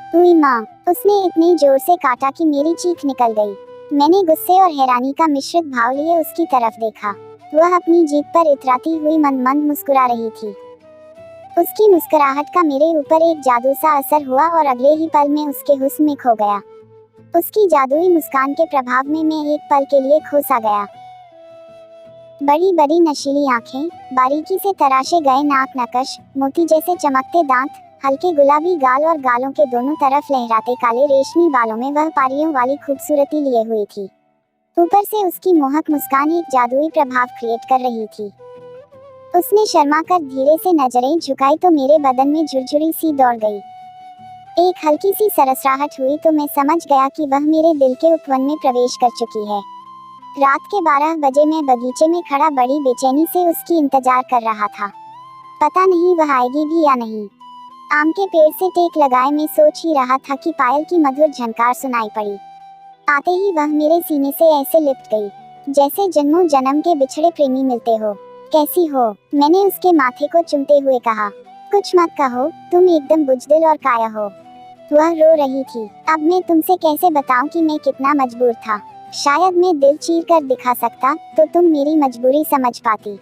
हुई माँ, उसने इतनी जोर से काटा कि मेरी चीख निकल गई। मैंने गुस्से और हैरानी का मिश्रित भाव लिए उसकी तरफ देखा। वह अपनी जीभ पर इतराती हुई मंद मंद मुस्कुरा रही थी। उसकी मुस्कुराहट का मेरे ऊपर एक जादू सा असर हुआ और अगले ही पल में उसके हुस्न में खो गया। उसकी जादुई मुस्कान के प्रभाव में मैं एक पल के लिए खो सा गया। बड़ी बड़ी नशीली आंखें, बारीकी से तराशे गए नाक नक्श, मोती जैसे चमकते दांत, हल्के गुलाबी गाल और गालों के दोनों तरफ लहराते काले रेशमी बालों में वह पारियों वाली खूबसूरती लिए हुई थी। ऊपर से उसकी मोहक मुस्कान एक जादुई प्रभाव क्रिएट कर रही थी। उसने शर्मा कर धीरे से नजरें झुकाई तो मेरे बदन में झुरझुरी सी दौड़ गई। एक हल्की सी सरसराहट हुई तो मैं समझ गया कि वह मेरे दिल के उपवन में प्रवेश कर चुकी है। रात के 12 बजे मैं बगीचे में खड़ा बड़ी बेचैनी से उसकी इंतजार कर रहा था। पता नहीं वह आएगी भी या नहीं। आम के पेड़ से टेक लगाए मैं सोच ही रहा था कि पायल की मधुर झनकार सुनाई पड़ी। आते ही वह मेरे सीने से ऐसे लिपट गई, जैसे जन्मों जन्म के बिछड़े प्रेमी मिलते हो। कैसी हो? मैंने उसके माथे को चूमते हुए कहा। कुछ मत कहो, तुम एकदम बुजदिल और काया हो। वह रो रही थी। अब मैं तुमसे कैसे बताऊं कि मैं कितना मजबूर था। शायद मैं दिल चीर कर दिखा सकता तो तुम मेरी मजबूरी समझ पाती।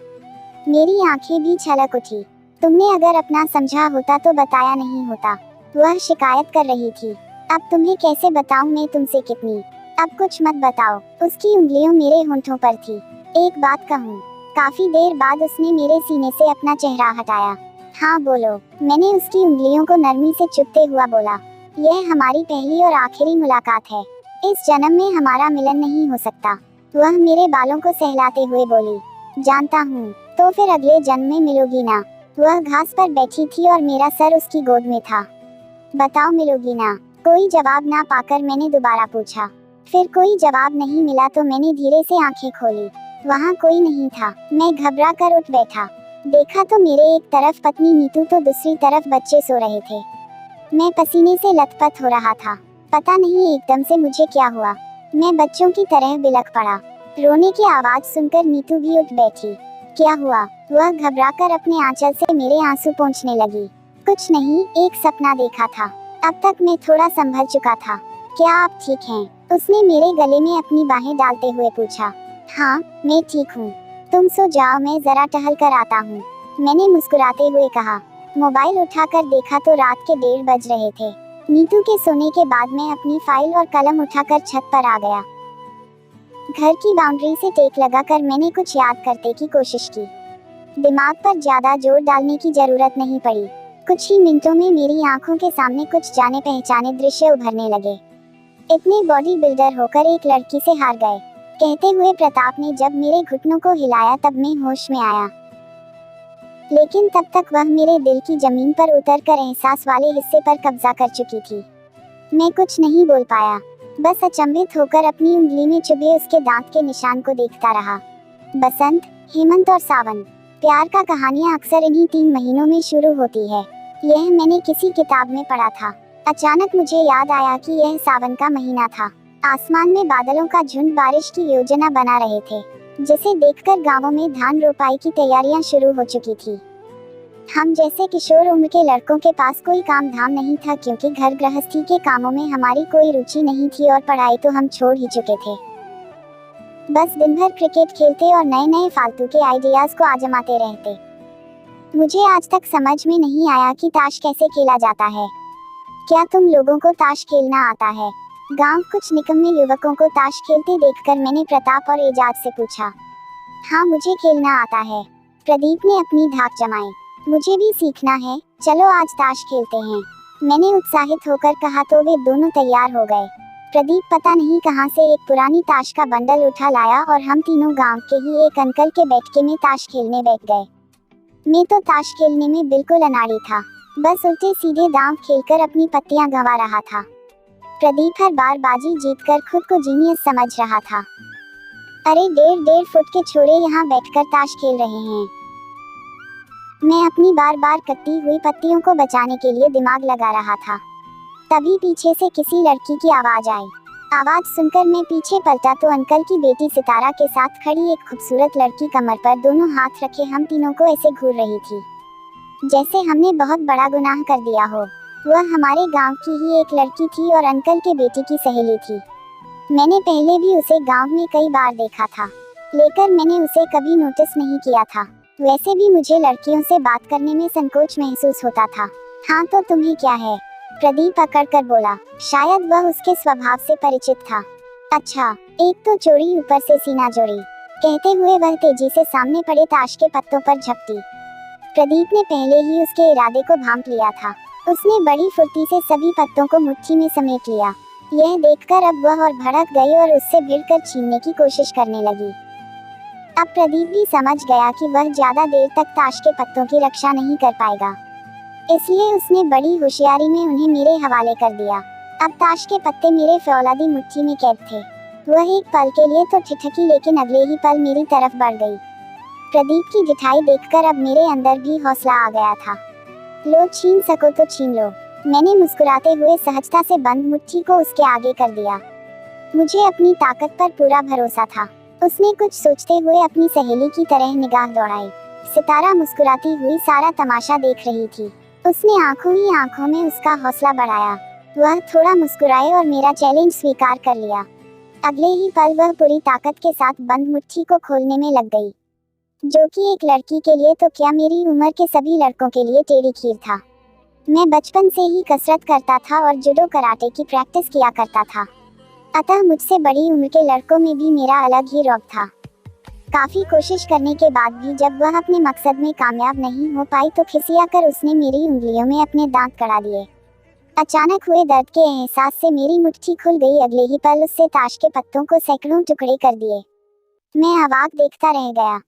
मेरी आंखें भी छलक उठी। तुमने अगर अपना समझा होता तो बताया नहीं होता। वह शिकायत कर रही थी। अब तुम्हें कैसे बताऊं मैं तुमसे कितनी। अब कुछ मत बताओ। उसकी उंगलियों मेरे होंठों पर थी। एक बात कहूं? काफी देर बाद उसने मेरे सीने से अपना चेहरा हटाया। हाँ बोलो, मैंने उसकी उंगलियों को नरमी से चुभते हुआ बोला। यह हमारी पहली और आखिरी मुलाकात है। इस जन्म में हमारा मिलन नहीं हो सकता। वह मेरे बालों को सहलाते हुए बोली। जानता हूँ। तो फिर अगले जन्म में मिलोगी ना? वह घास पर बैठी थी और मेरा सर उसकी गोद में था। बताओ मिलोगी ना? कोई जवाब ना पाकर मैंने दोबारा पूछा। फिर कोई जवाब नहीं मिला तो मैंने धीरे से आंखें खोली। वहाँ कोई नहीं था। मैं घबरा कर उठ बैठा। देखा तो मेरे एक तरफ पत्नी नीतू तो दूसरी तरफ बच्चे सो रहे थे। मैं पसीने से लथपथ हो रहा था। पता नहीं एकदम से मुझे क्या हुआ। मैं बच्चों की तरह बिलख पड़ा। रोने की आवाज सुनकर नीतू भी उठ बैठी। क्या हुआ? वह घबराकर अपने आंचल से मेरे आंसू पोंछने लगी। कुछ नहीं, एक सपना देखा था। अब तक मैं थोड़ा संभल चुका था। क्या आप ठीक हैं? उसने मेरे गले में अपनी बाहें डालते हुए पूछा। हाँ, मैं ठीक हूँ। तुम सो जाओ, मैं जरा टहल कर आता हूँ। मैंने मुस्कुराते हुए कहा। मोबाइल उठाकर देखा तो रात के 1:30 बज रहे थे। नीतू के सोने के बाद मैं अपनी फाइल और कलम उठाकर छत पर आ गया। घर की बाउंड्री से टेक लगाकर मैंने कुछ याद करने की कोशिश की। दिमाग पर ज्यादा जोर डालने की जरूरत नहीं पड़ी। कुछ ही मिनटों में मेरी आंखों के सामने कुछ जाने पहचाने दृश्य उभरने लगे। इतने बॉडी बिल्डर होकर एक लड़की से हार गए, कहते हुए प्रताप ने जब मेरे घुटनों को हिलाया तब मैं होश में आया। लेकिन तब तक वह मेरे दिल की जमीन पर उतरकर एहसास वाले हिस्से पर कब्जा कर चुकी थी। मैं कुछ नहीं बोल पाया, बस अचंभित होकर अपनी उंगली में चुभे उसके दांत के निशान को देखता रहा। बसंत, हेमंत और सावन। प्यार का कहानियां अक्सर इन्हीं 3 महीनों में शुरू होती है। यह मैंने किसी किताब में पढ़ा था। अचानक मुझे याद आया कि यह सावन का महीना था। आसमान में बादलों का झुंड बारिश की योजना बना रहे थे, जिसे देखकर गांवों में धान रोपाई की तैयारियां शुरू हो चुकी थी। हम जैसे किशोर उम्र के लड़कों के पास कोई काम धाम नहीं था, क्योंकि घर गृहस्थी के कामों में हमारी कोई रुचि नहीं थी और पढ़ाई तो हम छोड़ ही चुके थे। बस दिन भर क्रिकेट खेलते और नए नए फालतू के आइडियाज को आजमाते रहते। मुझे आज तक समझ में नहीं आया कि ताश कैसे खेला जाता है। क्या तुम लोगों को ताश खेलना आता है? गांव कुछ निकम्मे युवकों को ताश खेलते देखकर मैंने प्रताप और एजाज से पूछा। हाँ, मुझे खेलना आता है। प्रदीप ने अपनी धाक जमाई। मुझे भी सीखना है, चलो आज ताश खेलते हैं। मैंने उत्साहित होकर कहा तो वे दोनों तैयार हो गए। प्रदीप पता नहीं कहां से एक पुरानी ताश का बंडल उठा लाया और हम तीनों गांव के ही एक अंकल के बैठके में ताश खेलने बैठ गए। मैं तो ताश खेलने में बिल्कुल अनाड़ी था, बस उल्टे सीधे दांव खेलकर अपनी पत्तियां गंवा रहा था। प्रदीप हर बार बाजी जीतकर खुद को जीनियस समझ रहा था। अरे 1.5 फुट के छोरे यहाँ बैठकर ताश खेल रहे हैं। मैं अपनी बार बार कटती हुई पत्तियों को बचाने के लिए दिमाग लगा रहा था। तभी पीछे से किसी लड़की की आवाज आई। आवाज सुनकर मैं पीछे पलटा तो अंकल की बेटी सितारा के साथ खड़ी एक खूबसूरत लड़की कमर पर दोनों हाथ रखे हम तीनों को ऐसे घूर रही थी, जैसे हमने बहुत बड़ा गुनाह कर दिया हो। वह हमारे गांव की ही एक लड़की थी और अंकल के बेटे की सहेली थी। मैंने पहले भी उसे गांव में कई बार देखा था, लेकिन मैंने उसे कभी नोटिस नहीं किया था। वैसे भी मुझे लड़कियों से बात करने में संकोच महसूस होता था। हाँ तो तुम्हें क्या है? प्रदीप अकड़ कर बोला। शायद वह उसके स्वभाव से परिचित था। अच्छा, एक तो चोरी ऊपर से सीना जोड़ी, कहते हुए वह तेजी से सामने पड़े ताश के पत्तों पर झपटी। प्रदीप ने पहले ही उसके इरादे को भांप लिया था। उसने बड़ी फुर्ती से सभी पत्तों को मुट्ठी में समेट लिया। यह देखकर अब वह और भड़क गई और उससे भिड़कर छीनने की कोशिश करने लगी। अब प्रदीप भी समझ गया कि वह ज्यादा देर तक ताश के पत्तों की रक्षा नहीं कर पाएगा, इसलिए उसने बड़ी होशियारी में उन्हें मेरे हवाले कर दिया। अब ताश के पत्ते मेरे फौलादी मुट्ठी में कैद थे। वह एक पल के लिए तो ठिठकी, लेकिन अगले ही पल मेरी तरफ बढ़ गई। प्रदीप की ढिठाई देखकर अब मेरे अंदर भी हौसला आ गया था। लो, छीन सको तो छीन लो। मैंने मुस्कुराते हुए सहजता से बंद मुट्ठी को उसके आगे कर दिया। मुझे अपनी ताकत पर पूरा भरोसा था। उसने कुछ सोचते हुए अपनी सहेली की तरह निगाह दौड़ाई। सितारा मुस्कुराती हुई सारा तमाशा देख रही थी। उसने आंखों ही आंखों में उसका हौसला बढ़ाया। वह थोड़ा मुस्कुराए और मेरा चैलेंज स्वीकार कर लिया। अगले ही पल वह पूरी ताकत के साथ बंद मुट्ठी को खोलने में लग गई, जो कि एक लड़की के लिए तो क्या, मेरी उम्र के सभी लड़कों के लिए टेढ़ी खीर था। मैं बचपन से ही कसरत करता था और जुडो कराटे की प्रैक्टिस किया करता था, अतः मुझसे बड़ी उम्र के लड़कों में भी मेरा अलग ही रौब था। काफी कोशिश करने के बाद भी जब वह अपने मकसद में कामयाब नहीं हो पाई तो खिसियाकर उसने मेरी उंगलियों में अपने दांत गड़ा दिए। अचानक हुए दर्द के एहसास से मेरी मुट्ठी खुल गई। अगले ही पल उससे ताश के पत्तों को सैकड़ों टुकड़े कर दिए। मैं अवाक देखता रह गया।